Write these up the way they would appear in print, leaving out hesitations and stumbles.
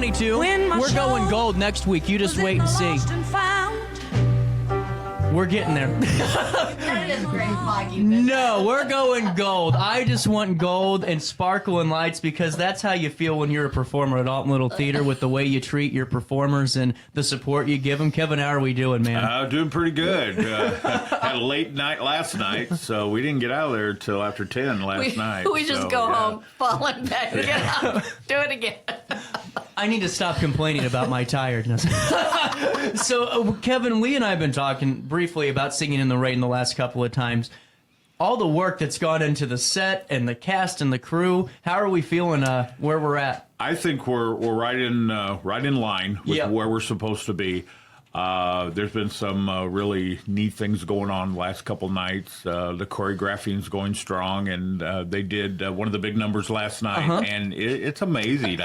2022. We're going gold next week. You just wait and see. We're getting there. That is great vlogging. No, we're going gold. I just want gold and sparkle and lights because that's how you feel when you're a performer at Alton Little Theater with the way you treat your performers and the support you give them. Kevin, how are we doing, man? Doing pretty good. Had a late night last night, so we didn't get out of there till after 10 last night. We just go home, fall in bed, get up, do it again. I need to stop complaining about my tiredness. So, Kevin, Lee and I have been talking briefly about Singing in the Rain the last couple of times. All the work that's gone into the set and the cast and the crew, how are we feeling where we're at? I think we're right in line with where we're supposed to be. There's been some really neat things going on the last couple nights. The choreographing's going strong, and they did one of the big numbers last night, and it's amazing.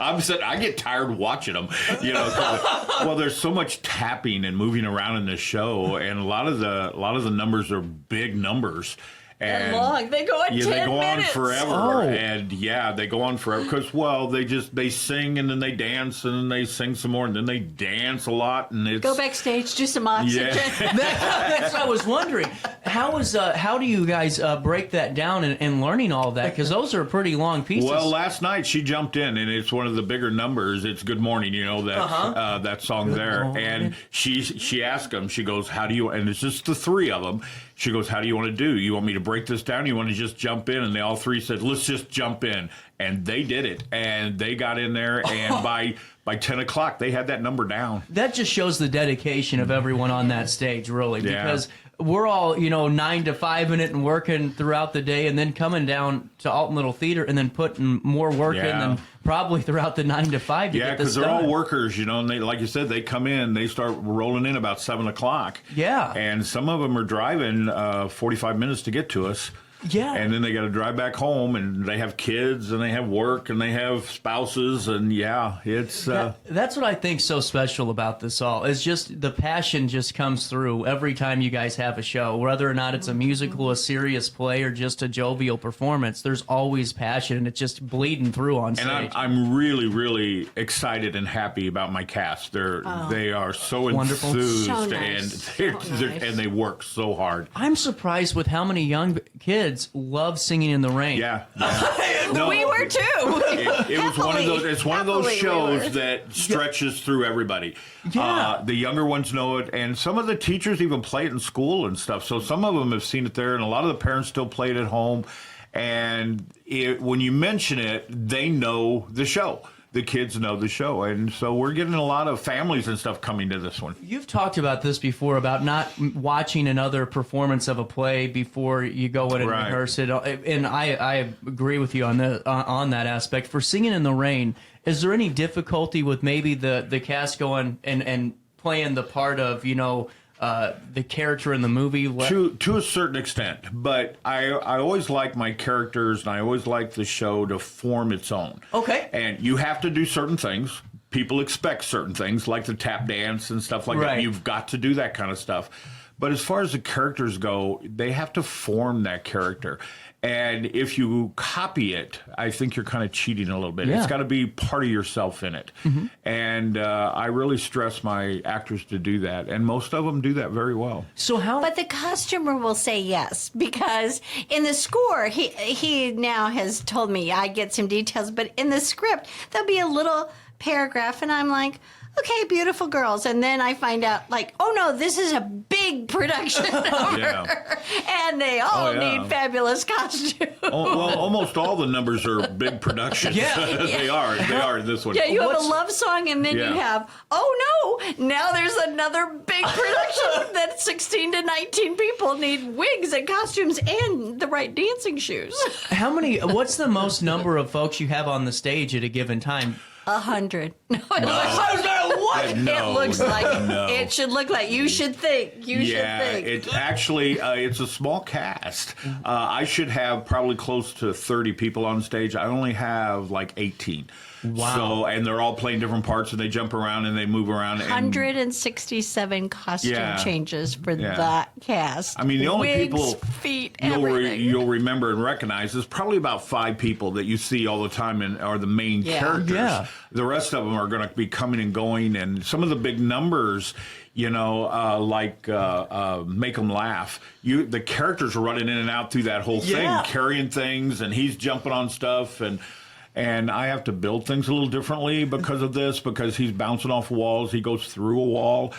I get tired watching them, well, there's so much tapping and moving around in this show, and a lot of the numbers are big numbers. And long. They go on 10 minutes. They go on forever. And they go on forever because, they sing and then they dance and then they sing some more and then they dance a lot. And go backstage, do some oxygen. Yeah. That's what I was wondering. How do you guys break that down and learning all of that? Because those are pretty long pieces. Well, last night she jumped in and it's one of the bigger numbers. It's Good Morning, that song there. And she asked them, she goes, how do you, and it's just the three of them. She goes, how do you want to do? You want me to break this down? You want to just jump in? And they all three said, let's just jump in. And they did it. And they got in there. And by 10 o'clock, they had that number down. That just shows the dedication of everyone on that stage, really. Because we're all, 9 to 5 in it and working throughout the day and then coming down to Alton Little Theater and then putting more work in than probably throughout the 9 to 5 to get this done. Yeah, because they're all workers, and they, like you said, they come in, they start rolling in about 7 o'clock. Yeah. And some of them are driving 45 minutes to get to us. Yeah. And then they got to drive back home, and they have kids, and they have work, and they have spouses, and it's... That's what I think's so special about this all, is just the passion just comes through every time you guys have a show. Whether or not it's a musical, a serious play, or just a jovial performance, there's always passion, and it's just bleeding through on stage. And I'm really, really excited and happy about my cast. They are so enthused, so nice. and they work so hard. I'm surprised with how many young kids love Singing in the Rain. Yeah. No, we were too. It was one of those. It's one of those shows that stretches through everybody. Yeah. The younger ones know it, and some of the teachers even play it in school and stuff. So some of them have seen it there, and a lot of the parents still play it at home. And when you mention it, they know the show. The kids know the show, and so we're getting a lot of families and stuff coming to this one. You've talked about this before, about not watching another performance of a play before you go in and rehearse it, and I agree with you on that aspect. For Singing in the Rain, is there any difficulty with maybe the cast going and playing the part of, the character in the movie? To a certain extent, but I always like my characters, and I always like the show to form its own. Okay. And you have to do certain things. People expect certain things, like the tap dance and stuff like that. You've got to do that kind of stuff. But as far as the characters go, they have to form that character. And if you copy it, I think you're kind of cheating a little bit. Yeah. It's got to be part of yourself in it. And I really stress my actors to do that. And most of them do that very well. But the costumer will say yes, because in the score, he now has told me, I get some details, but in the script, there'll be a little paragraph, and I'm like, okay, beautiful girls. And then I find out, oh no, this is a big production number. And they all need fabulous costumes. Well, almost all the numbers are big productions. They are in this one. Yeah, you have a love song, and then you have, oh no, now there's another big production that 16 to 19 people need wigs and costumes and the right dancing shoes. What's the most number of folks you have on the stage at a given time? 100. I was like, What? No, It looks like no. it should look like. You should think. You should think. It's actually it's a small cast. I should have probably close to 30 people on stage. I only have like 18. Wow. So, and they're all playing different parts, and they jump around and they move around. 167 costume changes for that cast. I mean, the only Wigs, people feet, everything. you'll remember and recognize is probably about 5 people that you see all the time and are the main characters. Yeah. The rest of them are going to be coming and going, and some of the big numbers, like Make 'Em Laugh. The characters are running in and out through that whole thing, carrying things, and he's jumping on stuff, and I have to build things a little differently because of this, because he's bouncing off walls, he goes through a wall,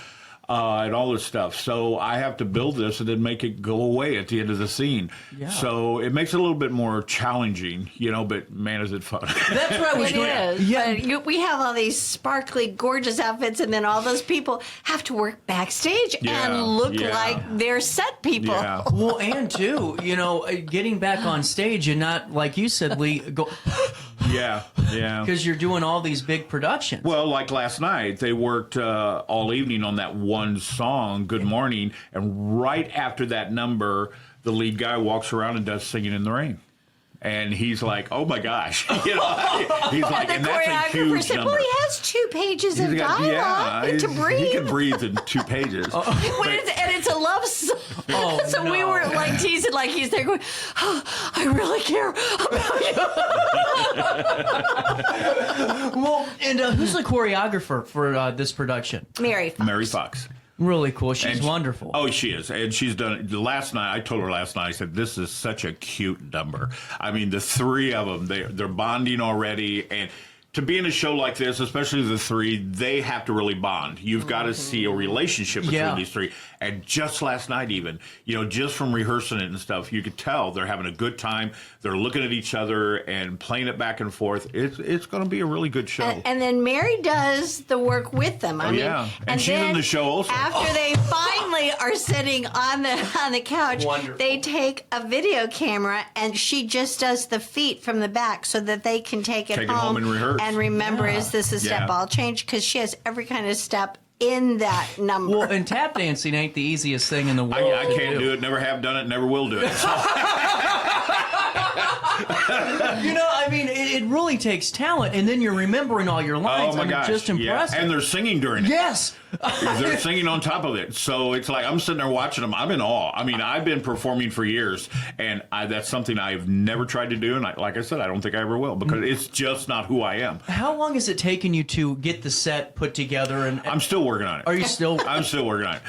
and all this stuff. So I have to build this and then make it go away at the end of the scene. Yeah. So it makes it a little bit more challenging, but man, is it fun. That's what I was doing. It is. Yeah. But we have all these sparkly, gorgeous outfits, and then all those people have to work backstage and look like they're set people. Yeah. Well, and too, getting back on stage and not, like you said, Lee, go. Yeah. Because you're doing all these big productions. Well, like last night, they worked all evening on that one song, Good Morning, and right after that number, the lead guy walks around and does Singing in the Rain. And he's like, oh my gosh. He's like, and that's a huge said, number. well, he has 2 pages of dialogue to breathe. He can breathe in 2 pages. And it's a love song. Oh, so we were like teasing, like he's there going, I really care about you. Well, and who's the choreographer for this production? Mary Fox. Mary Fox. Really cool. She's wonderful. Oh, she is. And she's done it. Last night, I told her last night, I said, this is such a cute number. I mean, the 3 of them, they're bonding already. And to be in a show like this, especially the 3, they have to really bond. You've got to see a relationship between these 3. And just last night even, just from rehearsing it and stuff, you could tell they're having a good time. They're looking at each other and playing it back and forth. It's going to be a really good show. And then Mary does the work with them. I mean, and she's in the show also. After they finally are sitting on the couch, Wonderful. they take a video camera and she just does the feet from the back so that they can take it home and rehearse. And remember, is this a step I'll change? Because she has every kind of step in that number. Well, and tap dancing ain't the easiest thing in the world. I can't do it, never have done it, never will do it. So. I mean, it really takes talent, and then you're remembering all your lines. Oh my gosh. Just impressive. Yeah. And they're singing during it. Yes. They're singing on top of it. So it's like I'm sitting there watching them. I'm in awe. I mean, I've been performing for years, and that's something I've never tried to do. And like I said, I don't think I ever will, because it's just not who I am. How long has it taken you to get the set put together? And I'm still working on it. Are you still? I'm still working on it.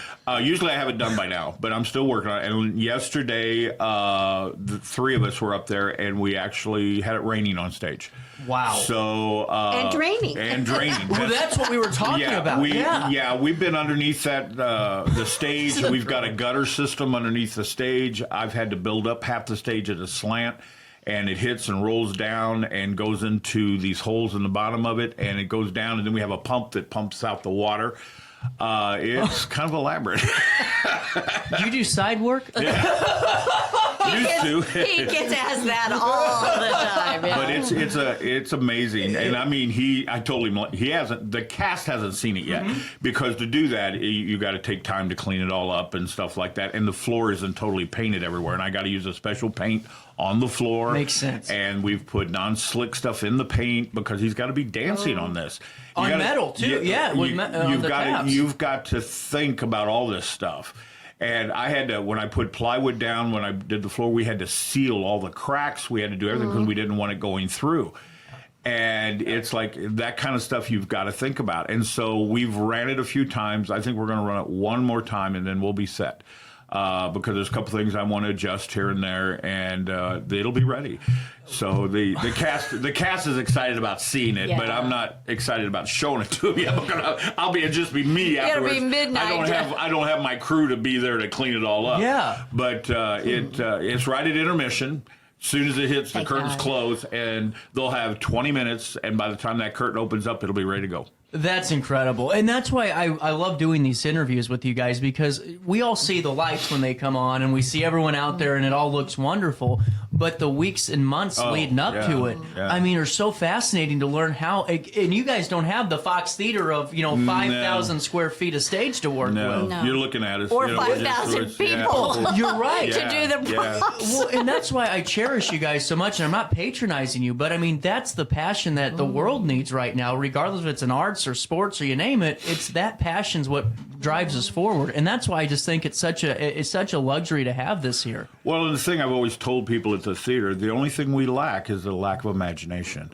Usually I have it done by now, but I'm still working on it. And yesterday, the 3 of us were up there, and we actually had it raining on stage. Wow. So and draining. Well, that's what we were talking about. We've been underneath that the stage. We've got a gutter system underneath the stage. I've had to build up half the stage at a slant, and it hits and rolls down and goes into these holes in the bottom of it, and it goes down, and then we have a pump that pumps out the water. It's kind of elaborate. Do you do side work? He gets asked that all the time. Yeah. But it's amazing, and I mean, I told him the cast hasn't seen it yet, because to do that you got to take time to clean it all up and stuff like that, and the floor isn't totally painted everywhere, and I got to use a special paint on the floor. Makes sense. And we've put non-slick stuff in the paint because he's got to be dancing on this. Metal too, You've got to think about all this stuff. And I had to, when I put plywood down, when I did the floor, we had to seal all the cracks. We had to do everything because we didn't want it going through. And it's like that kind of stuff you've got to think about. And so we've ran it a few times. I think we're going to run it one more time, and then we'll be set. Because there's a couple things I want to adjust here and there, and it'll be ready. So the cast is excited about seeing it, but I'm not excited about showing it to them yet. It'll just be me afterwards. It'll be midnight. I don't have my crew to be there to clean it all up. Yeah. But it's right at intermission. As soon as it hits, the curtains close, and they'll have 20 minutes, and by the time that curtain opens up, it'll be ready to go. That's incredible. And that's why I love doing these interviews with you guys, because we all see the lights when they come on and we see everyone out there and it all looks wonderful. But the weeks and months leading up to it, I mean, are so fascinating to learn how. And you guys don't have the Fox Theater of, 5,000 square feet of stage to work with. No. You're looking at us. Or 5,000 people. You're right. To do the props. Well, and that's why I cherish you guys so much. And I'm not patronizing you, but I mean, that's the passion that the world needs right now, regardless if it's an arts or sports or you name it. It's that passion's what drives us forward, and that's why I just think it's such a luxury to have this here. Well, and the thing I've always told people at the theater, the only thing we lack is the lack of imagination.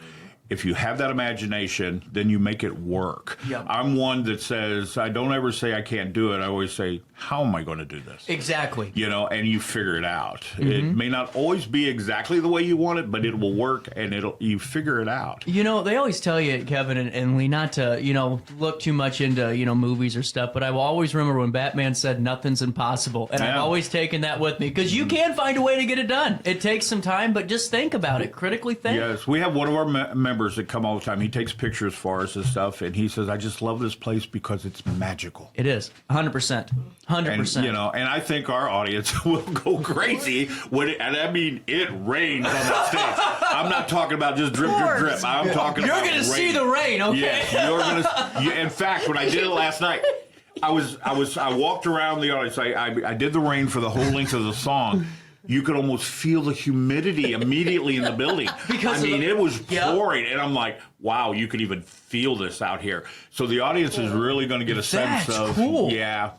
If you have that imagination, then you make it work. Yep. I'm one that says, I don't ever say I can't do it. I always say, how am I going to do this? Exactly. And you figure it out. It may not always be exactly the way you want it, but it will work, and you figure it out. They always tell you, Kevin and Lee, not to, look too much into, movies or stuff, but I will always remember when Batman said nothing's impossible. And I've always taken that with me, because you can find a way to get it done. It takes some time, but just think about it. Critically think. Yes, we have one of our members that come all the time. He takes pictures for us and stuff, and he says, I just love this place because it's magical. It is. 100%. 100%. And I think our audience will go crazy when it rains on that stage. I'm not talking about just drip, drip, drip. I'm talking about You're going to see the rain, okay? Yeah, you're going to. In fact, when I did it last night, I walked around the audience. I did the rain for the whole length of the song. You could almost feel the humidity immediately in the building. It was pouring, and I'm like, wow, you could even feel this out here. So the audience is really going to get a sense of, That's cool. Yeah.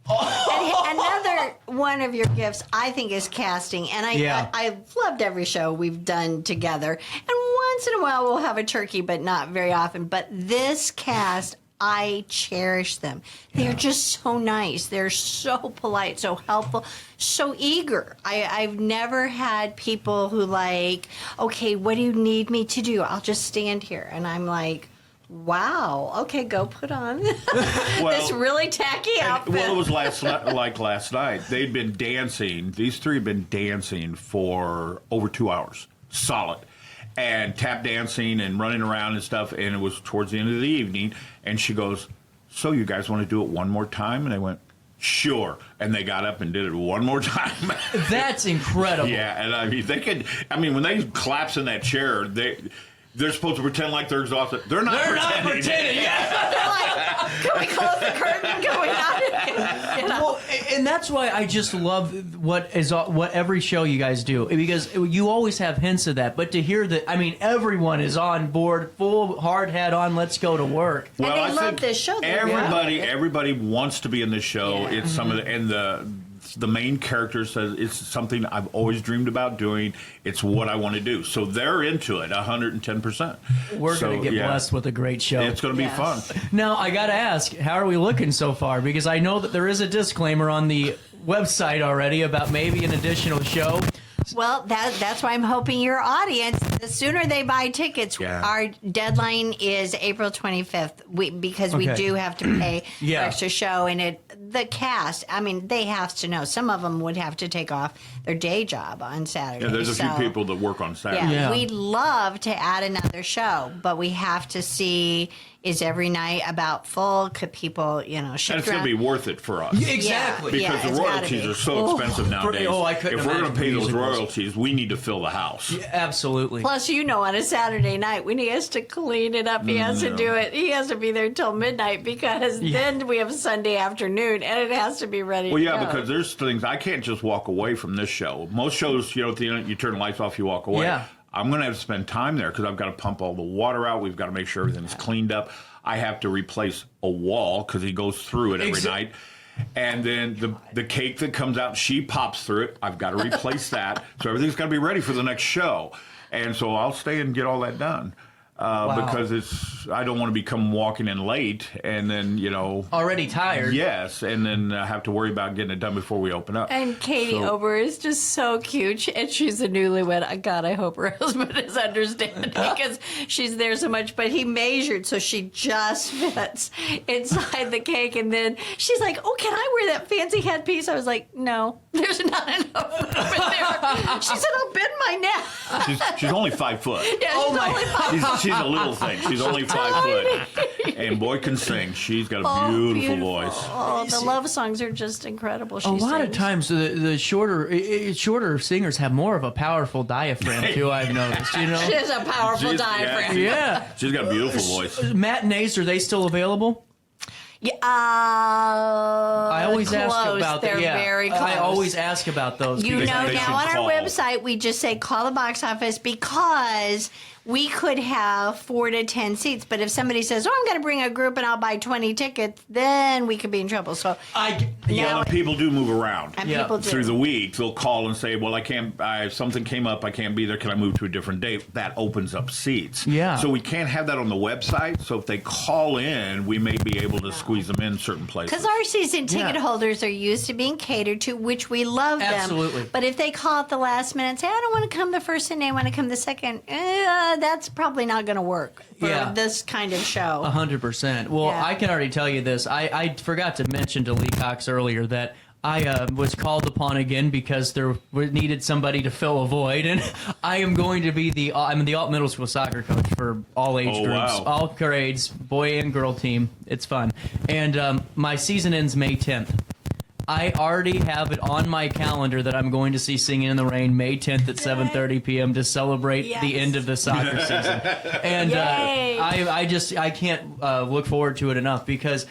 And another one of your gifts, I think, is casting. And I've loved every show we've done together. And once in a while we'll have a turkey, but not very often. But this cast, I cherish them. They're just so nice. They're so polite, so helpful, so eager. I've never had people who okay, what do you need me to do? I'll just stand here. And I'm like, wow, okay, go put on this really tacky outfit. Well, it was last night. They'd been dancing. These three had been dancing for over 2 hours, solid. And tap dancing and running around and stuff, and it was towards the end of the evening, and she goes, so you guys want to do it one more time? And they went, sure. And they got up and did it one more time. That's incredible. Yeah, and when they collapse in that chair, they're supposed to pretend like they're exhausted. They're not pretending. Yeah. They're like, can we close the curtain? Can we not? Well, and that's why I just love what every show you guys do, because you always have hints of that. But to hear that, everyone is on board, full hard hat on, let's go to work. Well, and they love this show. Everybody wants to be in this show. Yeah. It's some of the main character says it's something I've always dreamed about doing. It's what I want to do. So they're into it 110%. We're going to get blessed with a great show. It's going to be fun. Now, I got to ask, how are we looking so far? Because I know that there is a disclaimer on the website already about maybe an additional show. Well, that's why I'm hoping your audience, the sooner they buy tickets, our deadline is April 25th, because we do have to pay for extra show. And the cast, they have to know. Some of them would have to take off their day job on Saturday. Yeah, there's a few people that work on Saturday. Yeah, we'd love to add another show, but we have to see, is every night about full? Could people, shift And it's going to around? be worth it for us. Exactly. Because the royalties are so expensive nowadays. I couldn't if we're going to pay those imagine royalties, we need to fill the house. Yeah, absolutely. Plus, on a Saturday night, when he has to clean it up, he has to do it. He has to be there till midnight, because then we have Sunday afternoon, and it has to be ready to go. Because there's things, I can't just walk away from this show. Most shows, at the end, you turn the lights off, you walk away. Yeah. I'm going to have to spend time there because I've got to pump all the water out. We've got to make sure everything's cleaned up. I have to replace a wall because he goes through it every night. And then the cake that comes out, she pops through it. I've got to replace that. So everything's got to be ready for the next show. And so I'll stay and get all that done. Because I don't want to become walking in late and then, already tired. Yes, and then have to worry about getting it done before we open up. And Katie Ober is just so cute, and she's a newlywed. God, I hope her husband is understanding, because she's there so much. But he measured, so she just fits inside the cake. And then she's like, oh, can I wear that fancy headpiece? I was like, no, there's not enough over there. She said, I'll bend my neck. She's only 5 foot. Yeah, she's only 5 foot. She's a little thing. She's only 5 foot. And boy can sing. She's got a beautiful voice. Oh, the love songs are just incredible. A lot of times the shorter singers have more of a powerful diaphragm too. I've noticed. She has a powerful diaphragm. Yeah, she's got a beautiful voice. Matinees, are they still available? Yeah, I always ask about that. They're very close. I always ask about those. You know, they now on our call. website, we just say call the box office because we could have 4 to 10 seats. But if somebody says, I'm going to bring a group and I'll buy 20 tickets, then we could be in trouble. So and people do move around. And people do. Through the week, they'll call and say, well, I can't, something came up, I can't be there, can I move to a different date? That opens up seats. Yeah. So we can't have that on the website. So if they call in, we may be able to squeeze them in certain places. Because our season ticket holders are used to being catered to, which we love them. Absolutely. But if they call at the last minute and say, I don't want to come the first Sunday, I want to come the second, that's probably not going to work for this kind of show. 100%. Well, I can already tell you this. I forgot to mention to Lee Cox earlier that I was called upon again because there needed somebody to fill a void, and I am going to be I'm the alt middle school soccer coach for all age groups, all grades, boy and girl team. It's fun, and my season ends May 10th. I already have it on my calendar that I'm going to see Singing in the Rain May 10th at 7:30 p.m. to celebrate the end of the soccer season, and I can't look forward to it enough because.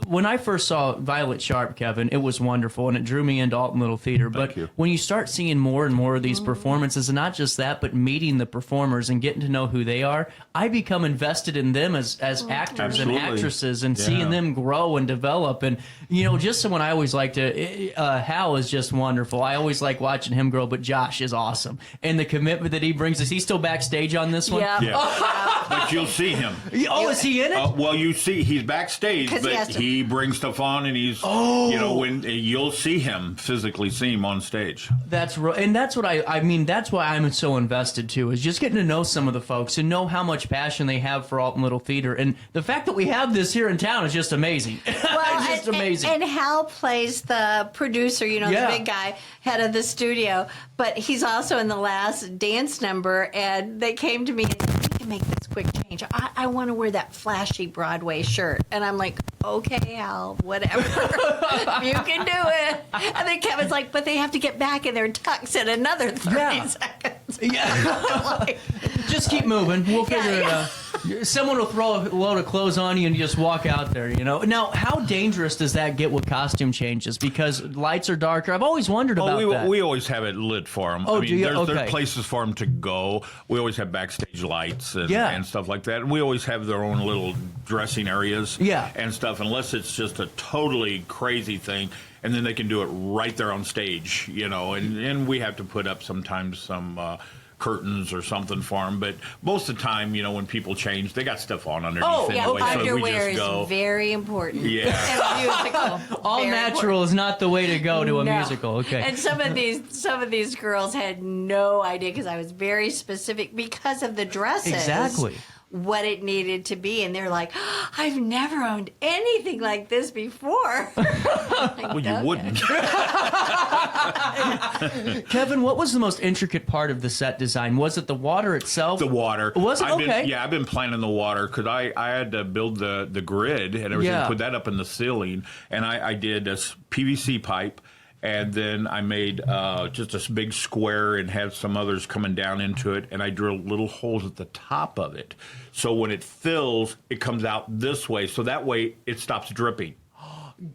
When I first saw Violet Sharp, Kevin, it was wonderful, and it drew me into Alton Little Theater. But when you start seeing more and more of these performances, and not just that, but meeting the performers and getting to know who they are, I become invested in them as actors and actresses and seeing them grow and develop. And, just someone I always like to, Hal is just wonderful. I always like watching him grow, but Josh is awesome. And the commitment that he brings, is he still backstage on this one? Yeah. But you'll see him. Oh, is he in it? Well, you see, he's backstage, but he brings stuff on, and he's, when you'll see him, physically see him on stage. That's right. And that's what I mean, that's why I'm so invested, too, is just getting to know some of the folks and know how much passion they have for Alton Little Theater. And the fact that we have this here in town is just amazing. Well, it's just amazing. And Hal plays the producer, the big guy, head of the studio. But he's also in the last dance number, and they came to me and said, we can make this quick change. I want to wear that flashy Broadway shirt. And I'm like, okay, Hal, whatever. You can do it. And then Kevin's like, but they have to get back in their tux in another 30 seconds. Yeah. Just keep moving. We'll figure it out. Someone will throw a load of clothes on you and you just walk out there, Now, how dangerous does that get with costume changes? Because lights are darker. I've always wondered about that. We always have it lit for them. Oh, do you? There's places for them to go. We always have backstage lights and stuff like that. And we always have their own little dressing areas and stuff, unless it's just a totally crazy thing. And then they can do it right there on stage, and we have to put up sometimes some curtains or something for them. But most of the time, when people change, they got stuff on underneath anyway. Underwear is very important. Yeah. And musical. All very natural important. Is not the way to go to a musical. Okay. And some of these girls had no idea because I was very specific because of the dresses. Exactly. What it needed to be, and they're like, I've never owned anything like this before. Well, you wouldn't. Kevin, what was the most intricate part of the set design? Was it the water itself? The water. Was it? Okay. I've been planning the water because I had to build the grid and everything, put that up in the ceiling, and I did a PVC pipe. And then I made just a big square and had some others coming down into it. And I drilled little holes at the top of it. So when it fills, it comes out this way. So that way it stops dripping.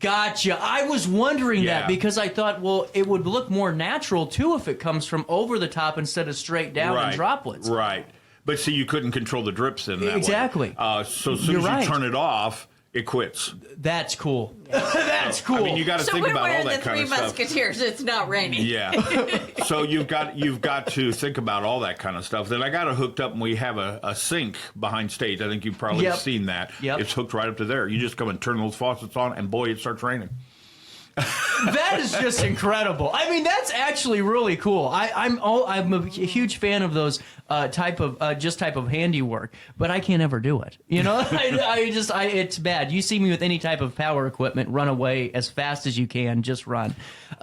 Gotcha. I was wondering that because I thought, well, it would look more natural, too, if it comes from over the top instead of straight down in droplets. Right. But see, you couldn't control the drips in that way. Exactly. So as soon as you turn it off, it quits. That's cool. That's cool. I mean, you got to think about all that kind of stuff. So we're wearing the Three Musketeers. It's not raining. Yeah. So you've got to think about all that kind of stuff. Then I got it hooked up, and we have a sink behind stage. I think you've probably seen that. Yep. It's hooked right up to there. You just come and turn those faucets on, and boy, it starts raining. That is just incredible. I mean, that's actually really cool. I'm a huge fan of those type of handiwork, but I can't ever do it. It's bad. You see me with any type of power equipment, run away as fast as you can. Just run.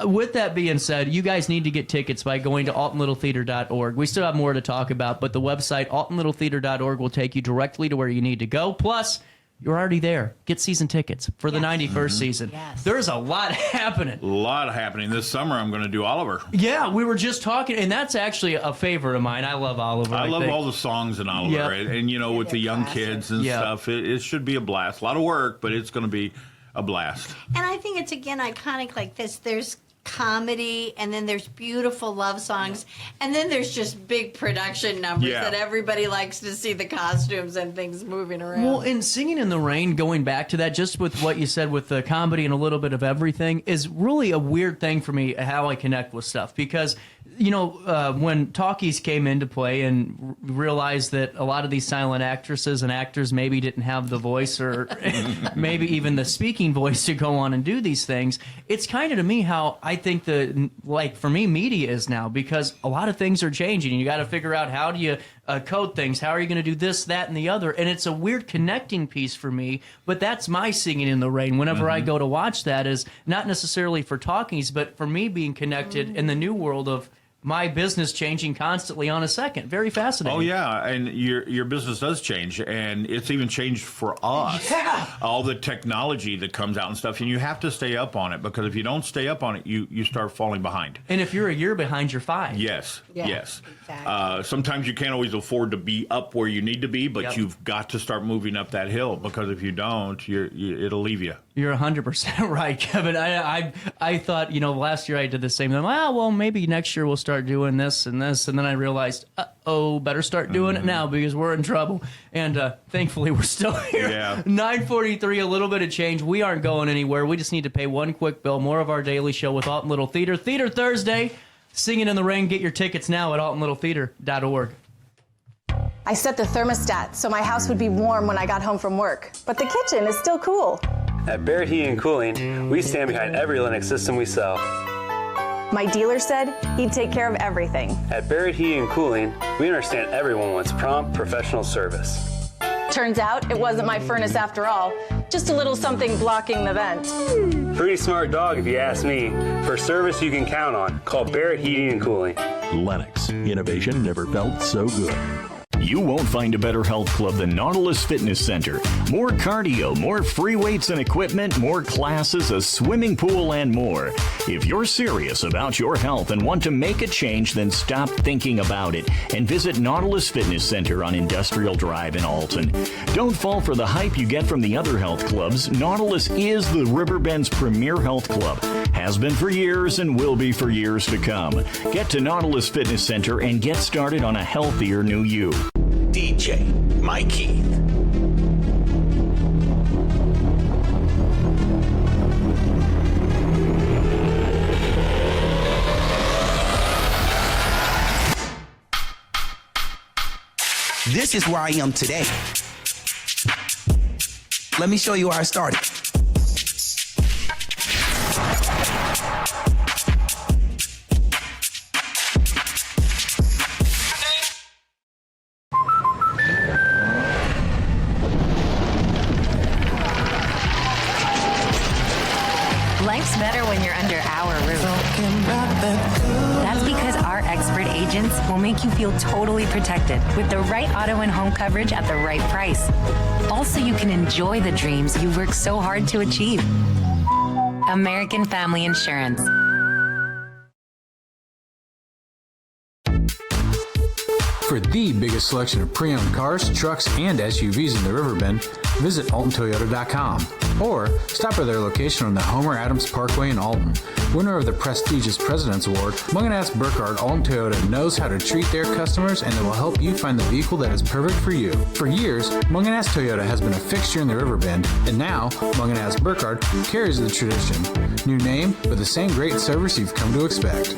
With that being said, you guys need to get tickets by going to altonlittletheater.org. We still have more to talk about, but the website altonlittletheater.org will take you directly to where you need to go. Plus, you're already there. Get season tickets for the 91st season. Yes. There's a lot happening. A lot happening. This summer I'm going to do Oliver. Yeah, we were just talking, and that's actually a favorite of mine. I love Oliver. I love think. all the songs in Oliver. Yep. And you know, with the young kids and stuff, it should be a blast. A lot of work, but it's going to be a blast. And I think it's, again, iconic like this. There's comedy, and then there's beautiful love songs, and then there's just big production numbers that everybody likes to see, the costumes and things moving around. Well, and Singing in the Rain, going back to that, just with what you said with the comedy and a little bit of everything, is really a weird thing for me, how I connect with stuff. Because, you know, when talkies came into play and realized that a lot of these silent actresses and actors maybe didn't have the voice or maybe even the speaking voice to go on and do these things, it's kind of, to me, how I think like for me, media is now, because a lot of things are changing and you got to figure out how do you code things, how are you going to do this, that, and the other, and it's a weird connecting piece for me, but that's my Singing in the Rain. Whenever I go to watch that, is not necessarily for talkies, but for me being connected in the new world of my business changing constantly on a second. Very fascinating. Oh, yeah, and your business does change, and it's even changed for us. Yeah. All the technology that comes out and stuff, and you have to stay up on it, because if you don't stay up on it, you start falling behind. And if you're a year behind, you're 5. Yes, Yeah, yes. exactly. Sometimes you can't always afford to be up where you need to be, but you've got to start moving up that hill, because if you don't, it'll leave you. You're 100% right, Kevin. I thought, you know, last year I did the same thing. Well, maybe next year we'll start doing this and this. And then I realized, better start doing it now, because we're in trouble. And thankfully, we're still here. Yeah. 9:43, a little bit of change. We aren't going anywhere. We just need to pay one quick bill. More of our daily show with Alton Little Theater. Theater Thursday, Singing in the Rain. Get your tickets now at altonlittletheater.org. I set the thermostat so my house would be warm when I got home from work, but the kitchen is still cool. At Barrett Heating and Cooling, we stand behind every Lennox system we sell. My dealer said he'd take care of everything. At Barrett Heating and Cooling, we understand everyone wants prompt, professional service. Turns out it wasn't my furnace after all, just a little something blocking the vent. Pretty smart dog if you ask me. For service you can count on, call Barrett Heating and Cooling. Lennox. Innovation never felt so good. You won't find a better health club than Nautilus Fitness Center. More cardio, more free weights and equipment, more classes, a swimming pool, and more. If you're serious about your health and want to make a change, then stop thinking about it and visit Nautilus Fitness Center on Industrial Drive in Alton. Don't fall for the hype you get from the other health clubs. Nautilus is the Riverbend's premier health club. Has been for years and will be for years to come. Get to Nautilus Fitness Center and get started on a healthier new you. DJ Mike Heath. This is where I am today. Let me show you how I started. Life's better when you're under our roof. That's because our expert agents will make you feel totally protected with the right auto and home coverage at the right price. Also, you can enjoy the dreams you've worked so hard to achieve. American Family Insurance. For the biggest selection of pre-owned cars, trucks, and SUVs in the Riverbend, visit AltonToyota.com or stop by their location on the Homer Adams Parkway in Alton. Winner of the prestigious President's Award, Munganast Burkhardt Alton Toyota knows how to treat their customers, and they will help you find the vehicle that is perfect for you. For years, Munganast Toyota has been a fixture in the Riverbend, and now Munganast Burkhardt carries the tradition. New name, but the same great service you've come to expect.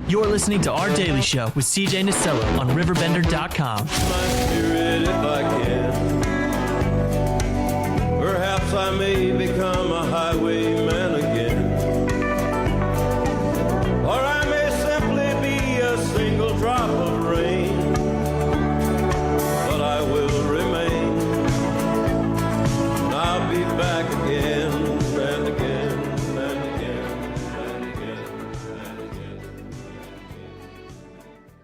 You're listening to Our Daily Show with CJ Nasello on RiverBender.com. Perhaps I may become a highwayman again. Or I may simply be a single drop of rain. But I will remain. And I'll be back again and again and again and again and again.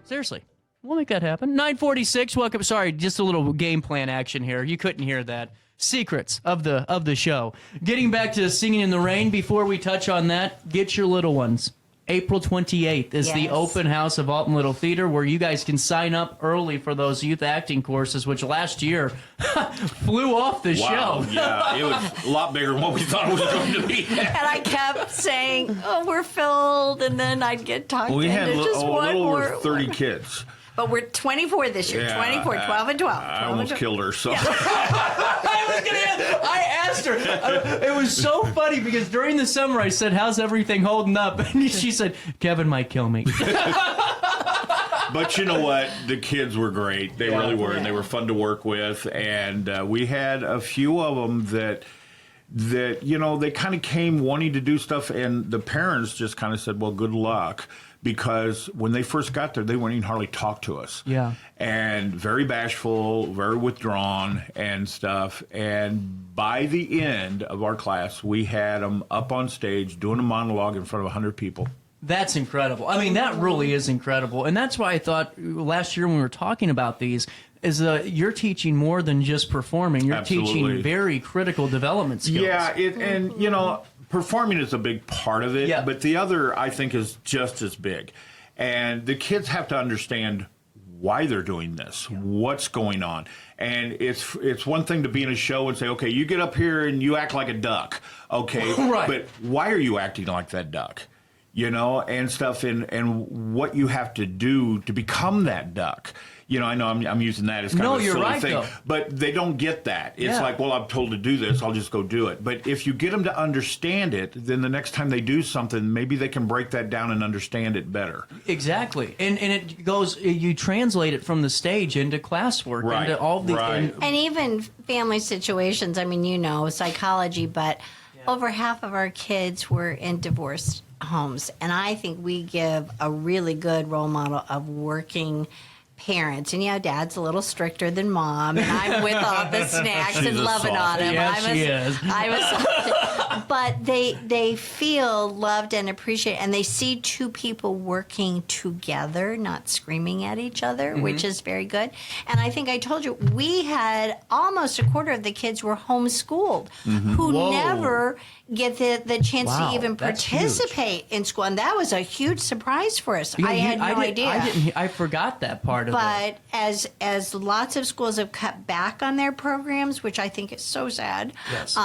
Seriously. We'll make that happen. 9:46. Welcome. Sorry, just a little game plan action here. You couldn't hear that. Secrets of the show. Getting back to Singing in the Rain. Before we touch on that, get your little ones. April 28th is the open house of Alton Little Theater, where you guys can sign up early for those youth acting courses, which last year flew off the show. Yeah, it was a lot bigger than what we thought it was going to be. And I kept saying, "Oh, we're filled," and then I'd get talked into had just a one little more. over 30 kids. But we're 24 this year. 24, 12 and 12. I almost killed her. So I asked her. It was so funny because during the summer I said, "How's everything holding up?" And she said, "Kevin might kill me." But you know what? The kids were great. They really were, and they were fun to work with. And we had a few of them that they kind of came wanting to do stuff, and the parents just kind of said, "Well, good luck." Because when they first got there, they wouldn't even hardly talk to us. Yeah. And very bashful, very withdrawn and stuff. And by the end of our class, we had them up on stage doing a monologue in front of 100 people. That's incredible. I mean, that really is incredible. And that's why I thought last year when we were talking about these, is you're teaching more than just performing. You're teaching very critical development skills. Yeah, and performing is a big part of it, but the other, I think, is just as big. And the kids have to understand why they're doing this, what's going on. And it's one thing to be in a show and say, okay, you get up here and you act like a duck, okay, right. But why are you acting like that duck? And stuff, and what you have to do to become that duck. I know I'm using that as kind of a silly thing, but they don't get that. It's like, well, I'm told to do this, I'll just go do it. But if you get them to understand it, then the next time they do something, maybe they can break that down and understand it better. Exactly. And it goes, you translate it from the stage into classwork, into all the... And even family situations, I mean, psychology, but over half of our kids were in divorced homes. And I think we give a really good role model of working parents. And dad's a little stricter than mom, and I'm with all the snacks and loving on him. But they feel loved and appreciated, and they see two people working together, not screaming at each other, which is very good. And I think I told you, we had almost a quarter of the kids were homeschooled who never get the chance to even participate in school. And that was a huge surprise for us. I had no idea. I forgot that part of it. But as lots of schools have cut back on their programs, which I think is so sad. Yes.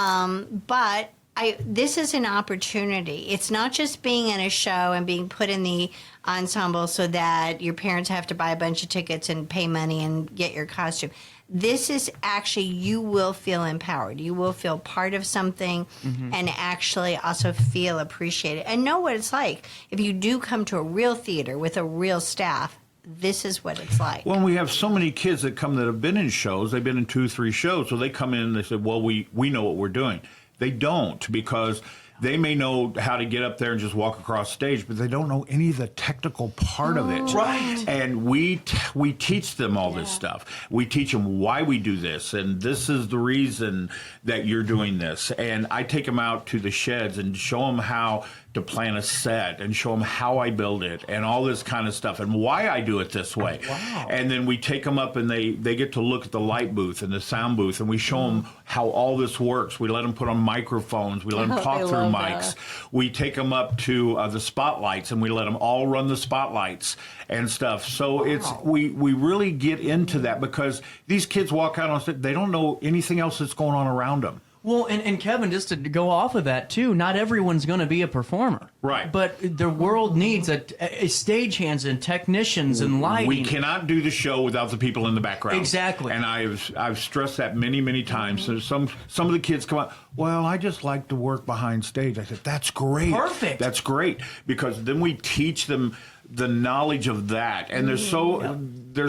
But this is an opportunity. It's not just being in a show and being put in the ensemble so that your parents have to buy a bunch of tickets and pay money and get your costume. This is actually, you will feel empowered. You will feel part of something and actually also feel appreciated and know what it's like. If you do come to a real theater with a real staff, this is what it's like. Well, we have so many kids that come that have been in shows. They've been in 2-3 shows. So they come in and they say, well, we know what we're doing. They don't, because they may know how to get up there and just walk across stage, but they don't know any of the technical part of it. Right. And we teach them all this stuff. We teach them why we do this, and this is the reason that you're doing this. And I take them out to the sheds and show them how to plan a set and show them how I build it and all this kind of stuff and why I do it this way. Wow. And then we take them up and they get to look at the light booth and the sound booth, and we show them how all this works. We let them put on microphones. We let them talk through mics. We take them up to the spotlights, and we let them all run the spotlights and stuff. So we really get into that, because these kids walk out on stage, they don't know anything else that's going on around them. Well, and Kevin, just to go off of that, too, not everyone's going to be a performer. Right. But the world needs a stagehands and technicians and lighting. We cannot do the show without the people in the background. Exactly. And I've stressed that many, many times. So some of the kids come out, well, I just like to work behind stage. I said, that's great. Perfect. That's great. Because then we teach them the knowledge of that. And there's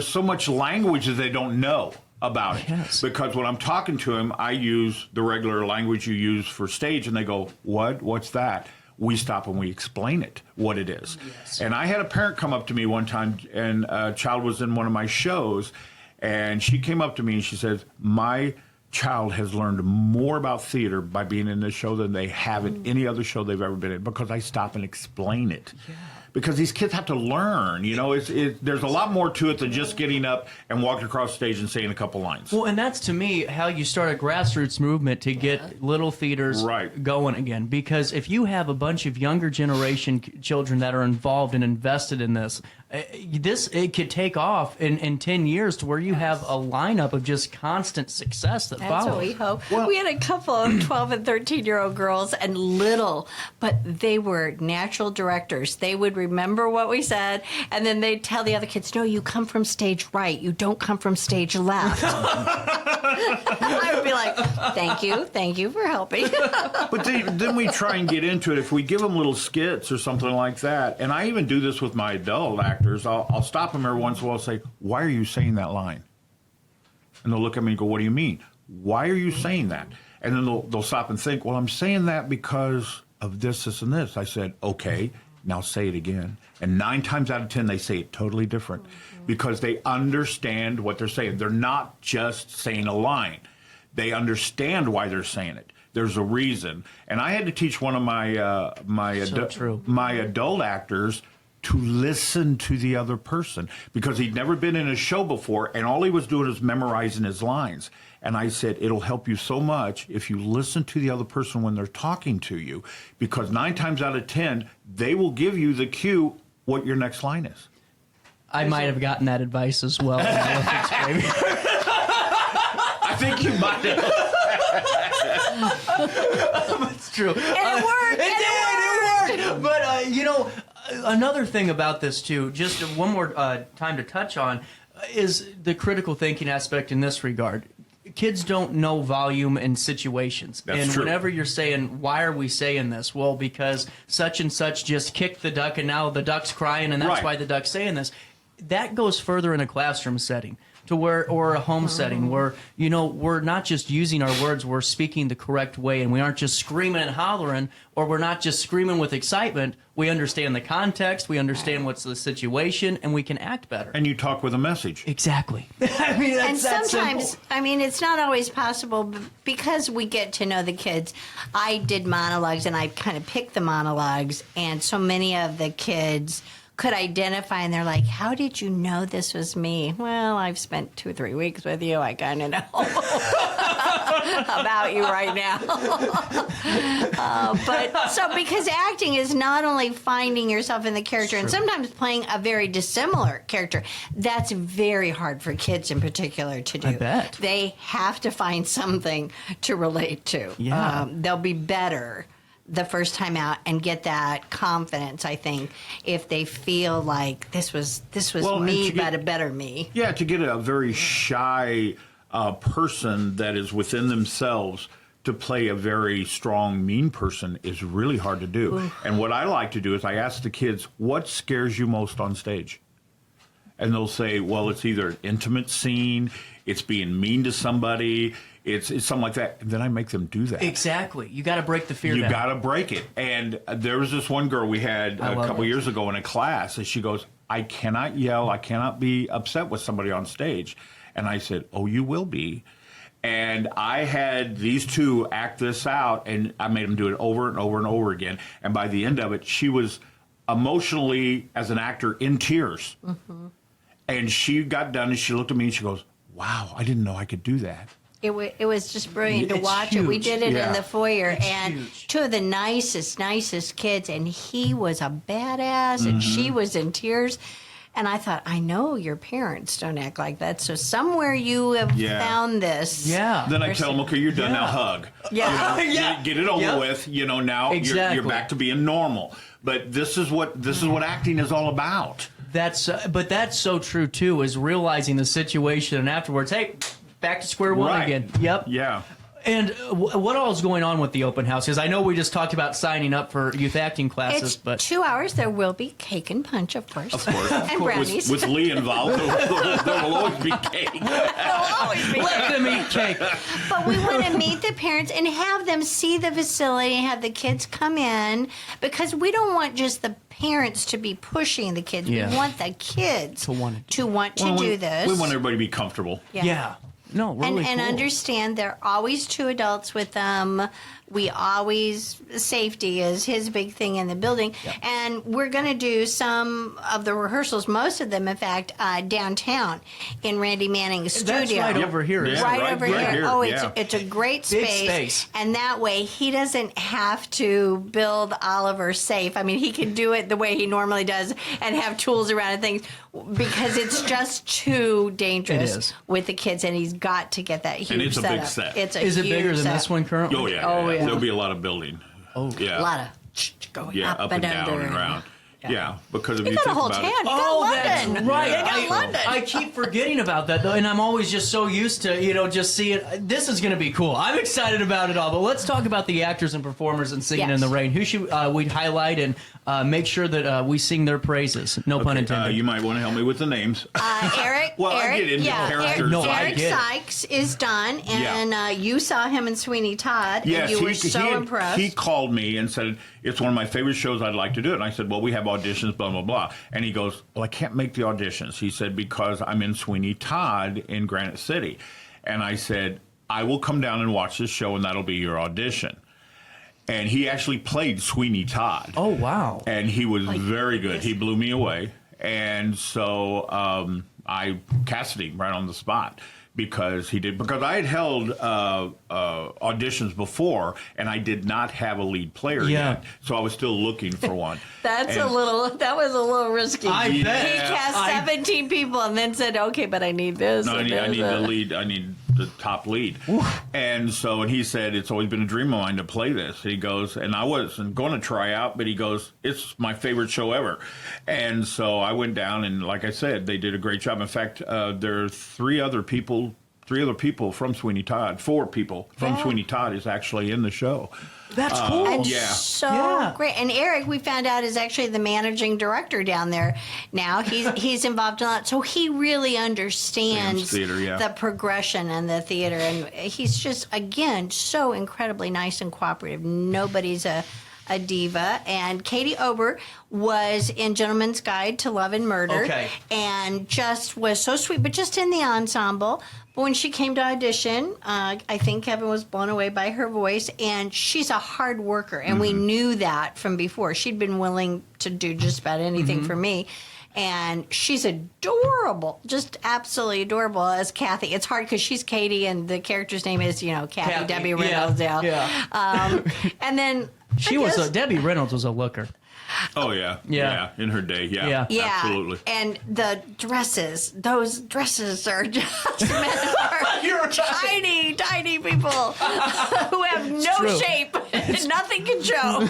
so much language that they don't know about it. Yes. Because when I'm talking to them, I use the regular language you use for stage, and they go, what's that? We stop and we explain it, what it is. Yes. And I had a parent come up to me one time, and a child was in one of my shows, and she came up to me and she says, my child has learned more about theater by being in this show than they have in any other show they've ever been in, because I stop and explain it. Yeah. because these kids have to learn. You know, there's a lot more to it than just getting up and walking across the stage and saying a couple lines. Well, and that's, to me, how you start a grassroots movement to get little theaters going again. Because if you have a bunch of younger generation children that are involved and invested in this, it could take off in 10 years to where you have a lineup of just constant success that follows. That's what we hope. Well, we had a couple of 12 and 13-year-old girls, and little, but they were natural directors. They would remember what we said, and then they'd tell the other kids, no, you come from stage right. You don't come from stage left. I would be like, thank you for helping. But then we try and get into it. If we give them little skits or something like that, and I even do this with my adult actors, I'll stop them every once in a while and say, why are you saying that line? And they'll look at me and go, what do you mean? Why are you saying that? And then they'll stop and think, well, I'm saying that because of this, this, and this. I said, okay, now say it again. And 9 times out of 10, they say it totally different because they understand what they're saying. They're not just saying a line. They understand why they're saying it. There's a reason. And I had to teach one of my adult actors to listen to the other person because he'd never been in a show before, and all he was doing was memorizing his lines. And I said, it'll help you so much if you listen to the other person when they're talking to you, because 9 times out of 10, they will give you the cue what your next line is. I might have gotten that advice as well. I think you might have. It's true. And it worked. It worked. But, you know, another thing about this, too, just one more time to touch on, is the critical thinking aspect in this regard. Kids don't know volume and situations. That's true. Whenever you're saying, why are we saying this? Well, because such and such just kicked the duck and now the duck's crying and that's why the duck's saying this. That goes further in a classroom setting. Or a home setting where, you know, we're not just using our words, we're speaking the correct way, and we aren't just screaming and hollering, or we're not just screaming with excitement. We understand the context, we understand what's the situation, and we can act better. And you talk with a message. Exactly. I mean, that's and sometimes, simple. I mean, it's not always possible because we get to know the kids. I did monologues, and I kind of picked the monologues, and so many of the kids could identify, and they're like, how did you know this was me? Well, I've spent 2 or 3 weeks with you. I kind of know about you right now. But so because acting is not only finding yourself in the character and sometimes playing a very dissimilar character, that's very hard for kids in particular to do. I bet. They have to find something to relate to. Yeah. They'll be better the first time out and get that confidence, I think, if they feel like this was me, but a better me. Yeah, to get a very shy person that is within themselves to play a very strong, mean person is really hard to do. Oof. And what I like to do is I ask the kids, what scares you most on stage? And they'll say, well, it's either an intimate scene, it's being mean to somebody, it's something like that. And then I make them do that. Exactly. You got to break the fear down. You got to break it. And there was this one girl we had a couple years ago in a class, and she goes, I cannot yell, I cannot be upset with somebody on stage. And I said, oh, you will be. And I had these two act this out, and I made them do it over and over and over again. And by the end of it, she was emotionally, as an actor, in tears. Mm-hmm. And she got done, and she looked at me, and she goes, wow, I didn't know I could do that. It was just brilliant to watch huge. it. We did it Yeah. in the foyer, It's and huge. 2 of the nicest kids, and he was a badass, and she was in tears. And I thought, I know your parents don't act like that, so somewhere you have found this. Yeah. Then I tell them, okay, you're done now, hug. Yeah. You know, get it over with. You know, now Exactly. you're back to being normal. But this is what acting is all about. But that's so true too, is realizing the situation and afterwards, hey, back to square one again. Yep. Yeah. And what all is going on with the open house? Because I know we just talked about signing up for youth acting classes, It's but 2 hours. There will be cake and punch, of course. Of course. And brownies. With Lee involved, there will always be cake. There'll always be let them eat cake. But we want to meet the parents and have them see the facility and have the kids come in, because we don't want just the parents to be pushing the kids. Yeah. We want the kids to want to do this. We want everybody to be comfortable. Yeah. No, really and cool. understand there are always 2 adults with them safety is his big thing in the building. Yep. And we're going to do some of the rehearsals, most of them, in fact, downtown in Randy Manning's studio. That's right over here. Yeah, right over here. Oh, yeah. it's a great Big space. And that way he doesn't have to build Oliver safe. I mean, he can do it the way he normally does and have tools around and things, because it's just too dangerous with the kids, and he's got to get that huge and it's a setup. big set. Is it bigger than this one currently? Oh, yeah. There'll be a lot of building. Oh, yeah. A lot of going up and down and around. Yeah, because if you got think a whole about town. it. That's right. Yeah. London. I keep forgetting about that, though, and I'm always just so used to, just seeing. This is going to be cool. I'm excited about it all, but let's talk about the actors and performers in Singing in the Rain. Who should we highlight and make sure that we sing their praises? No pun intended. You might want to help me with the names. Eric. I get into characters. Eric Sykes is done, and you saw him in Sweeney Todd, and you were so impressed. He called me and said, it's one of my favorite shows, I'd like to do it. And I said, well, we have auditions, blah, blah, blah. And he goes, well, I can't make the auditions. He said, because I'm in Sweeney Todd in Granite City. And I said, I will come down and watch this show, and that'll be your audition. And he actually played Sweeney Todd. Oh, wow. And he was very good. He blew me away. And so I casted him right on the spot. Because I had held auditions before, and I did not have a lead player yet, so I was still looking for one. That was a little risky. I bet. He cast 17 people and then said, "Okay, but I need this." No, I need the lead. I need the top lead. And he said, it's always been a dream of mine to play this. He goes, and I wasn't going to try out, but he goes, it's my favorite show ever. And so I went down, and like I said, they did a great job. In fact, there are three other people from Sweeney Todd. 4 people from Sweeney Todd is actually in the show. That's cool. And so great. And Eric, we found out, is actually the managing director down there now. He's involved in a lot. So he really understands theater, the progression and the theater. And he's just, again, so incredibly nice and cooperative. Nobody's a diva. And Katie Ober was in Gentleman's Guide to Love and Murder. Okay. And just was so sweet, but just in the ensemble. But when she came to audition, I think Kevin was blown away by her voice, and she's a hard worker, and we knew that from before. She'd been willing to do just about anything for me, and she's adorable, just absolutely adorable as Kathy. It's hard because she's Katie, and the character's name is, Kathy Debbie Reynolds. And then Debbie Reynolds was a looker. Oh, yeah, in her day, yeah, absolutely. And the dresses, those dresses are just meant for tiny people who have no shape, nothing can show.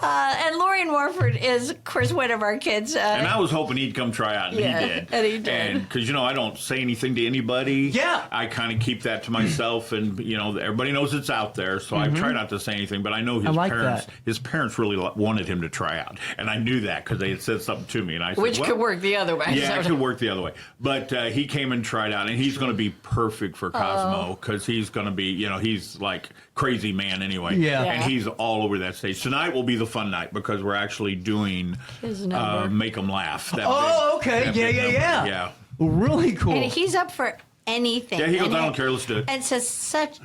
And Lorian Warford is, of course, one of our kids. And I was hoping he'd come try out, and he did. And he did. And because, I don't say anything to anybody. Yeah. I kind of keep that to myself, and, everybody knows it's out there, so I try not to say anything, but I know his parents really wanted him to try out, and I knew that because they had said something to me, and I said, which could work the other way. Yeah, it could work the other way. But he came and tried out, and he's going to be perfect for Cosmo because he's going to be, he's like crazy man anyway. Yeah. And he's all over that stage. Tonight will be the fun night because we're actually doing Make 'Em Laugh. Okay. Yeah. Really cool. And he's up for anything. Yeah, he goes, I don't care, let's do it. And says such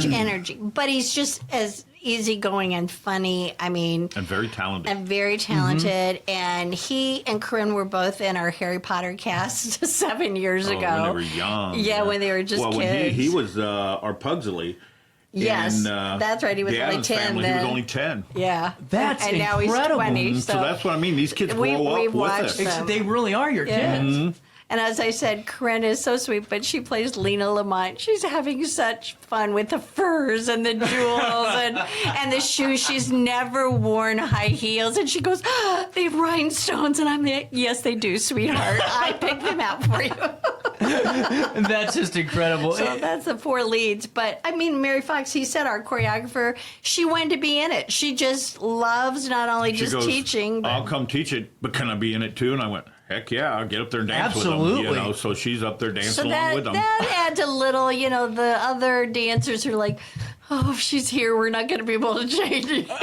energy, but he's just as easygoing and funny. I mean, and very talented. And he and Corinne were both in our Harry Potter cast 7 years ago. When they were young. Yeah, when they were just kids. When he was our Pugsley. Yes, that's right. He was only 10 family, then. He was only 10. Yeah. That's and incredible. now he's 20. So that's what I mean. These kids grow up with us. They really are your kids. And as I said, Corinne is so sweet, but she plays Lena Lamont. She's having such fun with the furs and the jewels and the shoes. She's never worn high heels. And she goes, they have rhinestones. And I'm like, yes, they do, sweetheart. I picked them out for you. That's just incredible. So that's the 4 leads. But, I mean, Mary Fox, he said, our choreographer, she wanted to be in it. She just loves not only teaching. I'll come teach it, but can I be in it too? And I went, heck yeah, I'll get up there and dance with them. So she's up there dancing along with them. That adds a little, the other dancers are like, oh, if she's here, we're not going to be able to change anything.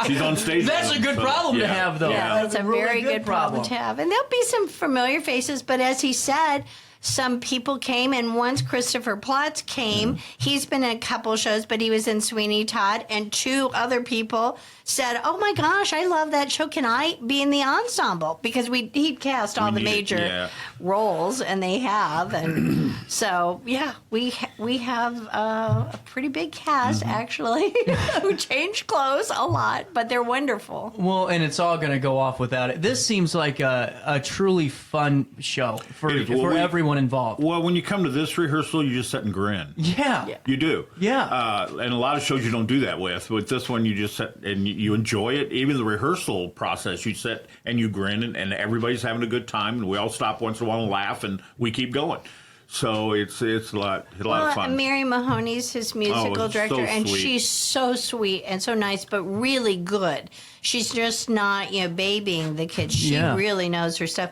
She's on stage. That's a good problem to have, though. Yeah, that's a very good problem to have. And there'll be some familiar faces, but as he said, some people came, and once Christopher Plotz came, he's been in a couple shows, but he was in Sweeney Todd, and 2 other people said, "Oh my gosh, I love that show. Can I be in the ensemble?" Because he'd cast all the major roles, and they have, and so we have a pretty big cast actually who change clothes a lot, but they're wonderful. Well, and it's all going to go off without it. This seems like a truly fun show for everyone involved. Well, when you come to this rehearsal, you just sit and grin. Yeah. You do. Yeah. And a lot of shows you don't do that with. With this one, you just sit and you enjoy it. Even the rehearsal process, you sit and you grin, and everybody's having a good time, and we all stop once in a while and laugh, and we keep going. So it's a lot of fun. Mary Mahoney's his musical director, so and sweet. she's so sweet and so nice, but really good. She's just not, babying the kids. She really knows her stuff.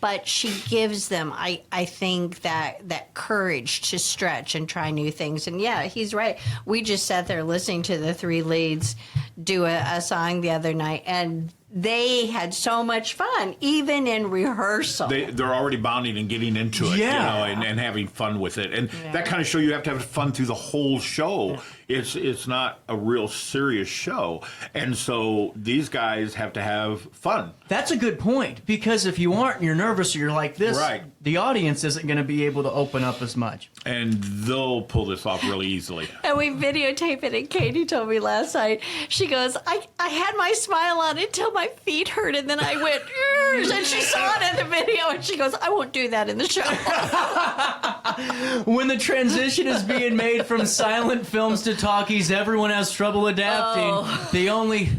But she gives them, I think, that courage to stretch and try new things. And he's right. We just sat there listening to the 3 leads do a song the other night, and they had so much fun, even in rehearsal. They're already bonding and getting into it, and having fun with it. And that kind of show, you have to have fun through the whole show. It's not a real serious show. And so these guys have to have fun. That's a good point, because if you aren't, you're nervous or you're like this, the audience isn't going to be able to open up as much. And they'll pull this off really easily. And we videotape it, and Katie told me last night, she goes, I had my smile on until my feet hurt, and then I went, and she saw it in the video, and she goes, I won't do that in the show. When the transition is being made from silent films to talkies, everyone has trouble adapting. The only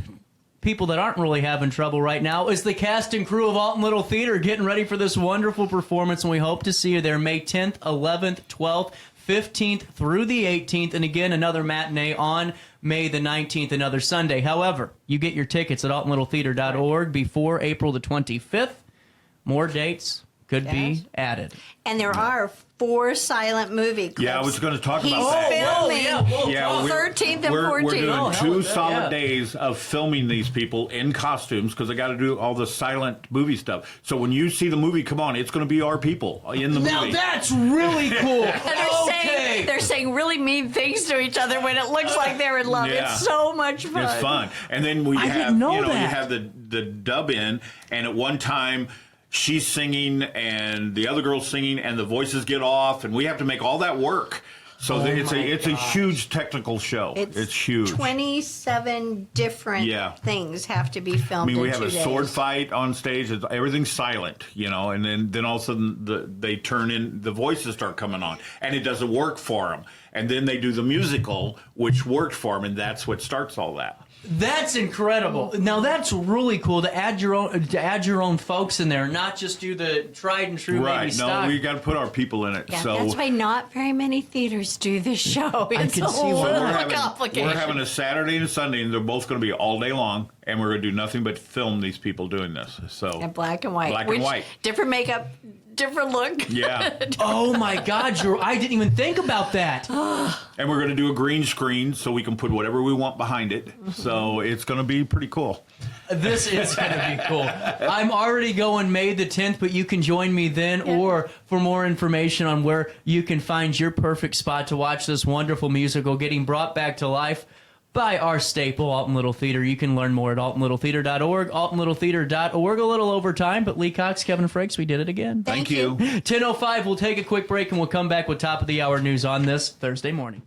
people that aren't really having trouble right now is the cast and crew of Alton Little Theater, getting ready for this wonderful performance, and we hope to see you there May 10th, 11th, 12th, 15th through the 18th, and again, another matinee on May the 19th, another Sunday. However, you get your tickets at altonlittletheater.org before April the 25th. More dates could be added. And there are 4 silent movie clips. Yeah, I was going to talk He's about that. filming 13th and 14th. We're doing 2 solid days of filming these people in costumes, because they got to do all the silent movie stuff. So when you see the movie come on, it's going to be our people in the movie. Now that's really cool. And they're saying really mean things to each other when it looks like they're in love. Yeah. It's so much fun. It's fun. And then we have, you have the dub in, and at one time she's singing and the other girl's singing, and the voices get off, and we have to make all that work. So it's a huge technical show. It's huge. 27 different things have to be filmed. I mean, we in have 2 a days. sword fight on stage. Everything's silent, and then all of a sudden they turn in, the voices start coming on, and it doesn't work for them. And then they do the musical, which worked for them, and that's what starts all that. That's incredible. Now that's really cool to add your own folks in there, not just do the tried and true maybe stock. No, we got to put our people in it. Yeah, so that's why not very many theaters do this show. It's a little complicated. We're having a Saturday and a Sunday, and they're both going to be all day long, and we're going to do nothing but film these people doing this. So and black and white. Black and white. Different makeup, different look. Yeah. Oh my God, I didn't even think about that. And we're going to do a green screen so we can put whatever we want behind it. So it's going to be pretty cool. This is going to be cool. I'm already going May the 10th, but you can join me then. Or for more information on where you can find your perfect spot to watch this wonderful musical getting brought back to life by our staple, Alton Little Theater. You can learn more at altonlittletheater.org, altonlittletheater.org. A little over time, but Lee Cox, Kevin Frakes, we did it again. Thank you. 10:05, we'll take a quick break, and we'll come back with top of the hour news on this Thursday morning.